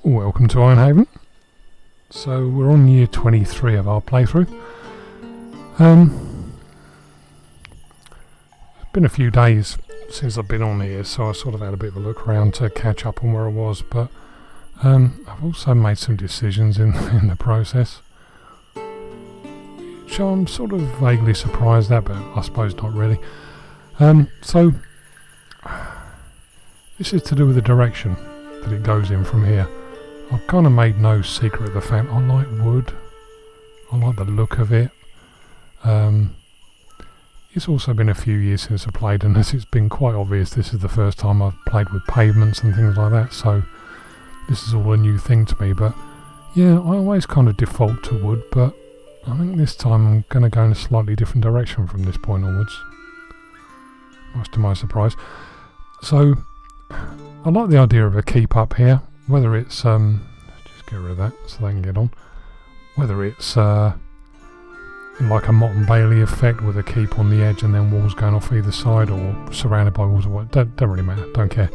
Welcome to Ironhaven. So we're on year 23 of our playthrough. It's been a few days since I've been on here, so I sort of had a bit of a look around to catch up on where I was, but I've also made some decisions in the process, which I'm sort of vaguely surprised at, but I suppose not really. So this is to do with the direction that it goes in from here. I've kind of made no secret of the fact I like wood. I like the look of it. It's also been a few years since I played, and as it's been quite obvious, this is the first time I've played with pavements and things like that, so this is all a new thing to me. But yeah, I always kind of default to wood, but I think this time I'm going to go in a slightly different direction from this point onwards, much to my surprise. So I like the idea of a keep up here. Whether it's just get rid of that so they can get on. Whether it's like a Motte and Bailey effect with a keep on the edge and then walls going off either side, or surrounded by walls or what, don't really matter. Don't care.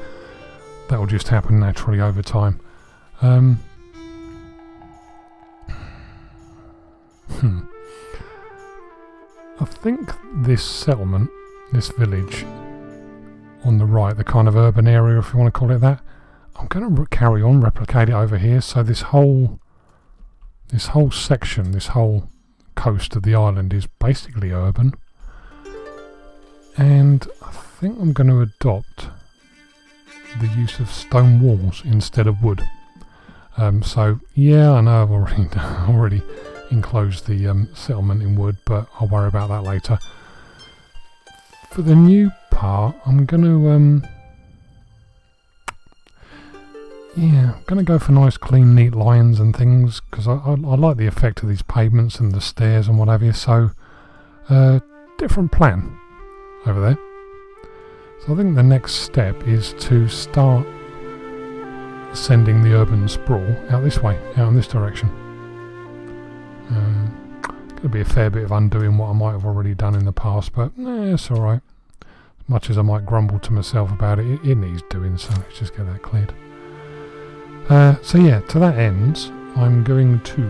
That will just happen naturally over time. I think this settlement, this village on the right, the kind of urban area, if you want to call it that, I'm going to carry on, replicate it over here. So this whole section, this whole coast of the island is basically urban. And I think I'm going to adopt the use of stone walls instead of wood. So yeah, I know I've already enclosed the settlement in wood, but I'll worry about that later. For the new part, I'm going to I'm going to go for nice, clean, neat lines and things, because I like the effect of these pavements and the stairs and what have you. So, different plan over there. So I think the next step is to start sending the urban sprawl out this way, out in this direction. Going to be a fair bit of undoing what I might have already done in the past, but it's alright. As much as I might grumble to myself about it, it needs doing, so let's just get that cleared. So yeah, to that end, I'm going to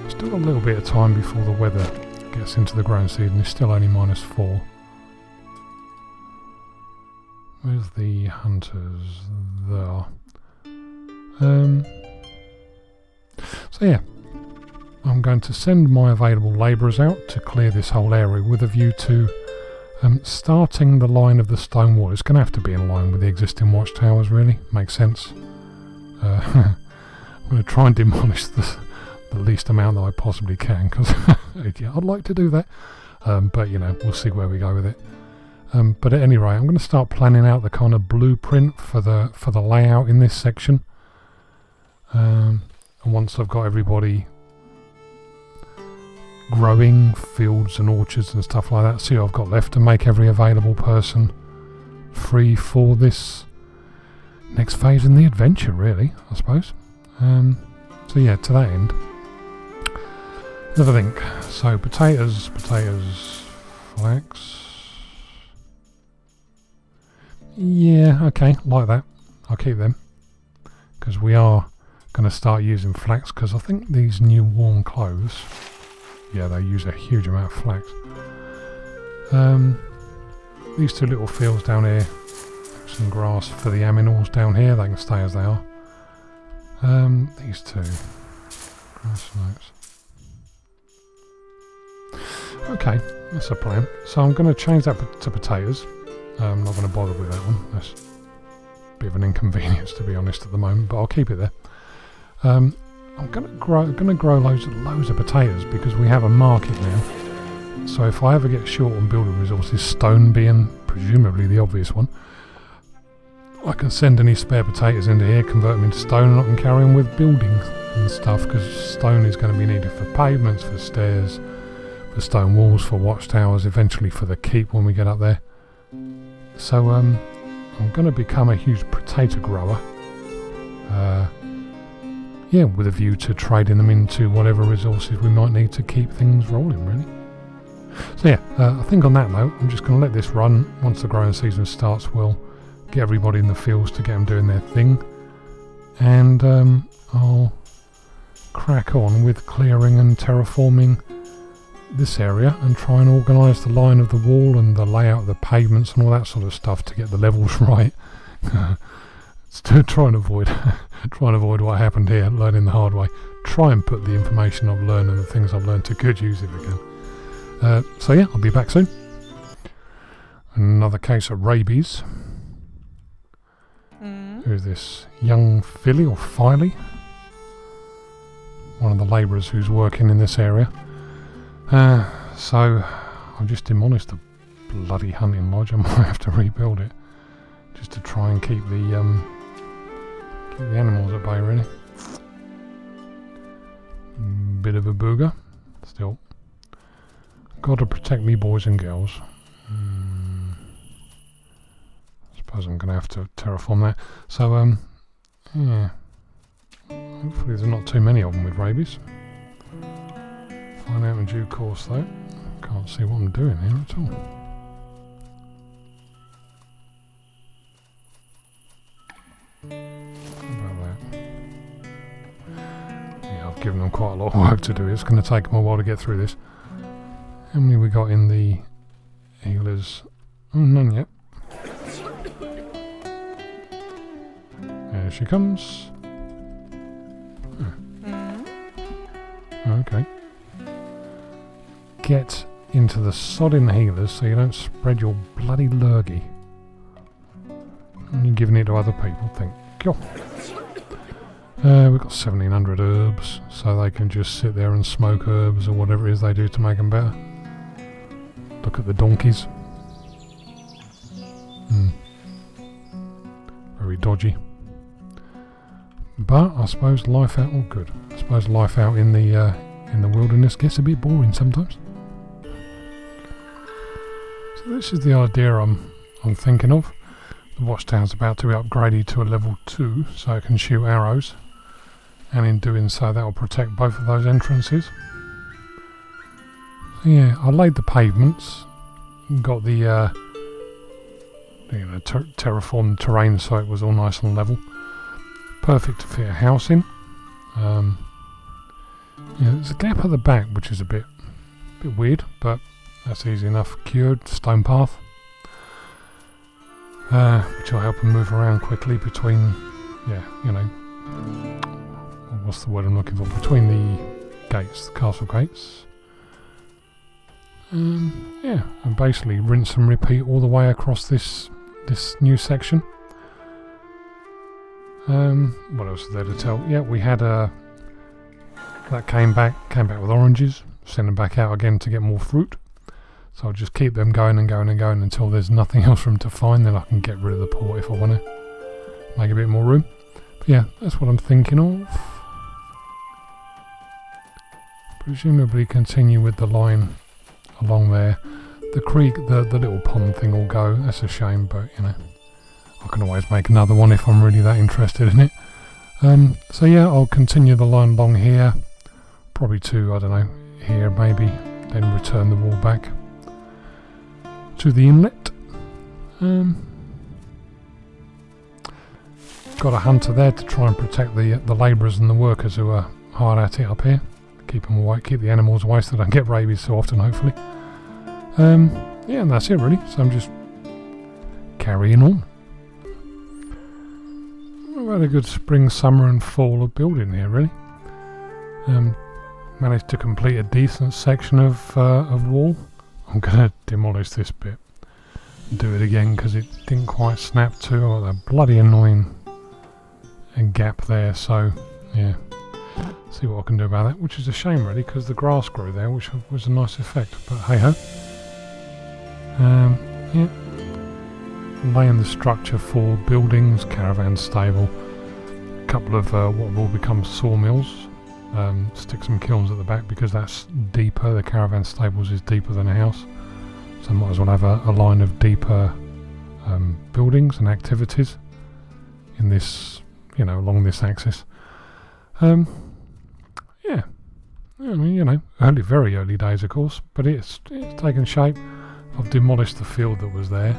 still a little bit of time before the weather gets into the growing season. It's still only -4. Where's the hunters? There. So yeah, I'm going to send my available labourers out to clear this whole area with a view to starting the line of the stone wall. It's going to have to be in line with the existing watchtowers, really. Makes sense. I'm going to try and demolish the least amount that I possibly can, because yeah, I'd like to do that. But, you know, we'll see where we go with it. But at any rate, I'm going to start planning out the kind of blueprint for the layout in this section. And once I've got everybody growing fields and orchards and stuff like that, see what I've got left to make every available person free for this next phase in the adventure, really, I suppose. So yeah, to that end, let's think. So potatoes, flax. Yeah, okay, like that. I'll keep them, because we are going to start using flax, because I think these new warm clothes, yeah, they use a huge amount of flax. These two little fields down here, some grass for the aminals down here, they can stay as they are. These two, grass slopes. Okay, that's a plan. So I'm going to change that to potatoes. I'm not going to bother with that one. That's a bit of an inconvenience, to be honest, at the moment, but I'll keep it there. I'm going to grow loads of potatoes, because we have a market now. So if I ever get short on building resources, stone being presumably the obvious one, I can send any spare potatoes into here, convert them into stone, and I can carry on with building and stuff, because stone is going to be needed for pavements, for stairs, for stone walls, for watchtowers, eventually for the keep when we get up there. So I'm going to become a huge potato grower. Yeah, with a view to trading them into whatever resources we might need to keep things rolling, really. So yeah, I think on that note, I'm just going to let this run. Once the growing season starts, we'll get everybody in the fields to get them doing their thing. and I'll crack on with clearing and terraforming this area and try and organise the line of the wall and the layout of the pavements and all that sort of stuff to get the levels right. To try and avoid what happened here, learning the hard way. Try and put the information I've learned and the things I've learned to good use if I can. So yeah, I'll be back soon. Another case of rabies. Who's this? Young filly or filey? One of the labourers who's working in this area. So I've just demolished the bloody hunting lodge. I might have to rebuild it just to try and keep the animals at bay, really. Bit of a booger, still. Got to protect me boys and girls. Suppose I'm going to have to terraform that. So, yeah. Hopefully there's not too many of them with rabies. Find out in due course, though. Can't see what I'm doing here at all. I've given them quite a lot of work to do. It's going to take them a while to get through this. How many we got in the healers? Oh, none yet. There she comes. Okay. Get into the sodding healers so you don't spread your bloody lurgy. And you're giving it to other people, thank you. We've got 1700 herbs, so they can just sit there and smoke herbs or whatever it is they do to make them better. Look at the donkeys. Very dodgy. But I suppose life out, good. I suppose life out in the wilderness gets a bit boring sometimes. So this is the idea I'm thinking of. The watchtower's about to be upgraded to a level 2, so it can shoot arrows. And in doing so, that will protect both of those entrances. So yeah, I laid the pavements, got the terraformed terrain so it was all nice and level. Perfect to fit a house in. Yeah, there's a gap at the back which is a bit weird, but that's easy enough cured. Stone path, which will help them move around quickly between, what's the word I'm looking for? Between the gates, the castle gates. Yeah, and basically rinse and repeat all the way across this new section. What else is there to tell? Yeah, we had that came back with oranges. Send them back out again to get more fruit. So I'll just keep them going and going and going until there's nothing else for them to find. Then I can get rid of the port if I want to make a bit more room. But yeah, that's what I'm thinking of. Presumably continue with the line along there. The creek, the little pond thing will go. That's a shame, but I can always make another one if I'm really that interested in it. So yeah, I'll continue the line along here, probably to, I don't know, here maybe, then return the wall back to the inlet. Got a hunter there to try and protect the labourers and the workers who are hard at it up here. Keep them away, keep the animals away so they don't get rabies so often, hopefully. Yeah, and that's it really, so I'm just carrying on. We've had a good spring, summer and fall of building here really. Managed to complete a decent section of wall. I'm going to demolish this bit and do it again because it didn't quite snap to. Oh, that bloody annoying gap there, so yeah. See what I can do about that, which is a shame really because the grass grew there, which was a nice effect, but hey ho. Yeah. Laying the structure for buildings, caravan stable, a couple of what will become sawmills, stick some kilns at the back because that's deeper. The caravan stables is deeper than a house, so I might as well have a line of deeper buildings and activities in this, along this axis. Yeah, I mean, very early days of course, but it's taken shape. I've demolished the field that was there.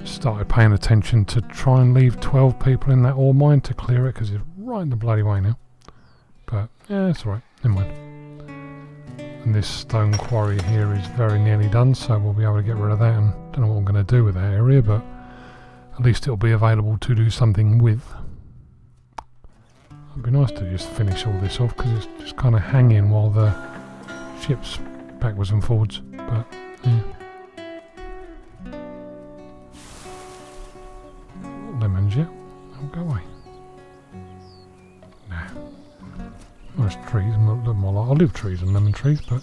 started paying attention to try and leave 12 people in that ore mine to clear it, because it's right in the bloody way now. But yeah, it's alright, never mind. And this stone quarry here is very nearly done, so we'll be able to get rid of that, and don't know what I'm going to do with that area, but at least it'll be available to do something with. It'd be nice to just finish all this off, because it's just kind of hanging while the ship's backwards and forwards, but yeah. Lemons, yeah. I'll go away. Nah. Nice trees, look more like olive trees and lemon trees, but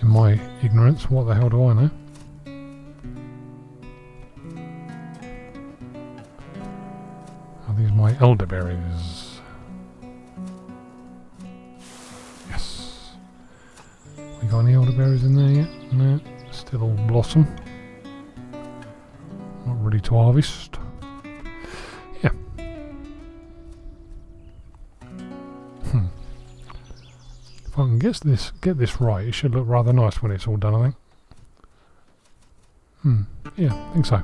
in my ignorance, what the hell do I know? Are these my elderberries? Yes. We got any elderberries in there yet? No, still all blossom. Not ready to harvest. Yeah. If I can get this right, it should look rather nice when it's all done, I think. Yeah, I think so.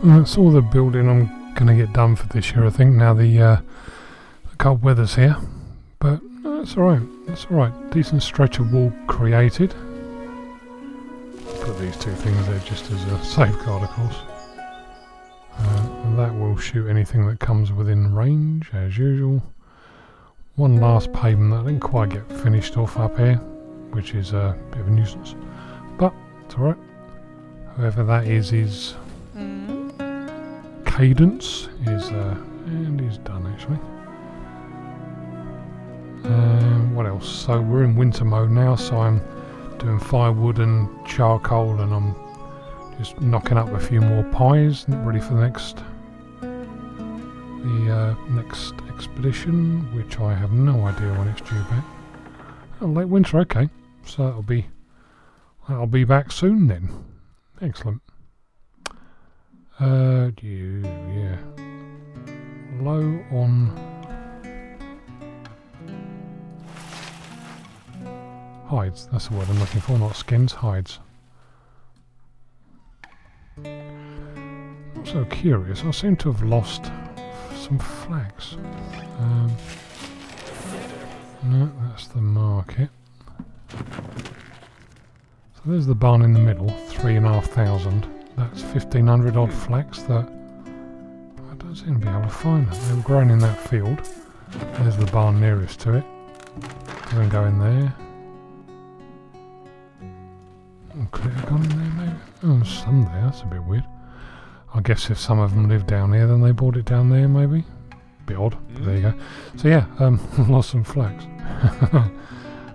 That's all the building I'm going to get done for this year, I think. Now the cold weather's here, but that's alright. That's alright. Decent stretch of wall created. Put these two things there just as a safeguard, of course. And that will shoot anything that comes within range, as usual. One last pavement that I didn't quite get finished off up here, which is a bit of a nuisance, but it's alright. Whoever that is Cadence is and he's done actually. What else? So we're in winter mode now, so I'm doing firewood and charcoal, and I'm just knocking up a few more pies ready for the next expedition, which I have no idea when it's due back. Oh, late winter, okay. So that'll be back soon then. Excellent. Yeah. Low on hides. That's the word I'm looking for, not skins, hides. I'm so curious. I seem to have lost some flax. No, that's the market. So there's the barn in the middle, 3,500. That's 1,500 odd flax that I don't seem to be able to find. They were grown in that field. There's the barn nearest to it. Doesn't go in there. Could it have gone in there maybe? Oh, some there. That's a bit weird. I guess if some of them live down here, then they bought it down there, maybe. Bit odd, but there you go. So yeah, lost some flax.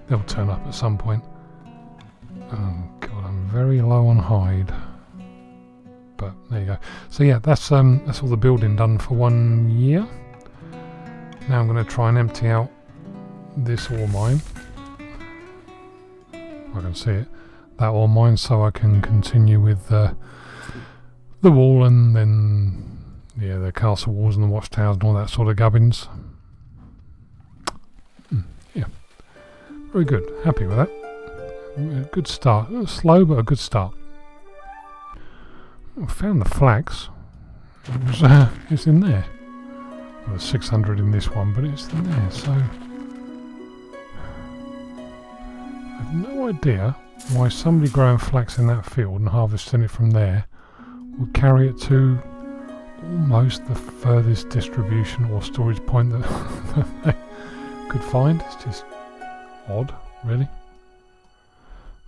They'll turn up at some point. Oh god, I'm very low on hide. But there you go. So yeah, that's all the building done for 1 year. Now I'm going to try and empty out this ore mine. I can see it. That ore mine, so I can continue with the wall, and then yeah, the castle walls and the watchtowers and all that sort of gubbins. Yeah, very good. Happy with that. Good start. Slow, but a good start. I found the flax. It's in there. Well, there's 600 in this one, but it's in there. So I have no idea why somebody growing flax in that field and harvesting it from there would carry it to almost the furthest distribution or storage point that they could find. It's just odd, really.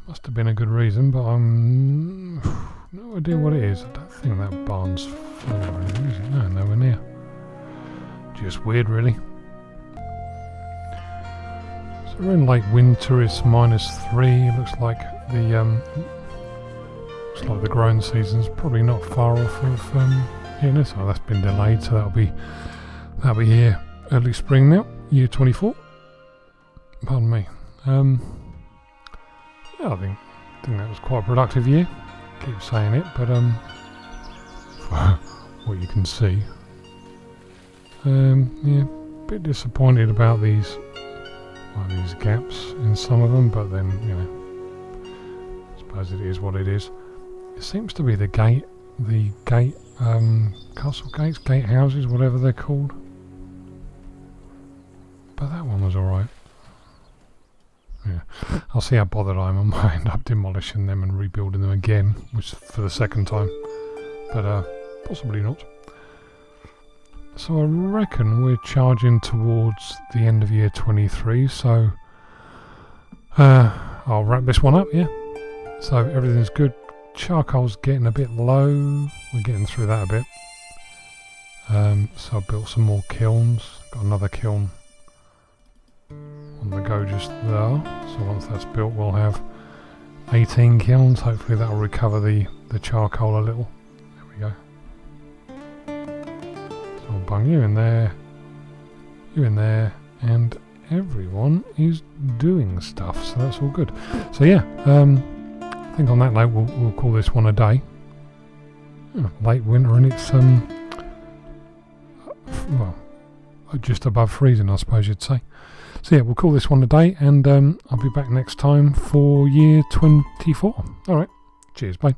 Must have been a good reason, but I'm no idea what it is. I don't think that barn's full or anything, is it? No, nowhere near. Just weird, really. So we're in late winter. It's -3. It looks like the growing season's probably not far off of here. So that's been delayed, so that'll be here early spring now, year 24. Pardon me. Yeah, I think that was quite a productive year. Keep saying it, but for what you can see, yeah, a bit disappointed about these gaps in some of them, but then, you know, I suppose it is what it is. It seems to be the gate, castle gates, gate houses, whatever they're called. But that one was alright. Yeah, I'll see how bothered I am. I might end up demolishing them and rebuilding them again, which for the second time. But possibly not. So I reckon we're charging towards the end of year 23, so I'll wrap this one up, yeah. So everything's good. Charcoal's getting a bit low. We're getting through that a bit. So I built some more kilns. Got another kiln on the go just there. So once that's built, we'll have 18 kilns. Hopefully that'll recover the charcoal a little. There we go. So I'll bung you in there, and everyone is doing stuff. So that's all good. So yeah, I think on that note we'll call this one a day. Late winter and it's well, just above freezing, I suppose you'd say. So yeah, we'll call this one a day, and I'll be back next time for year 24. Alright, cheers, bye.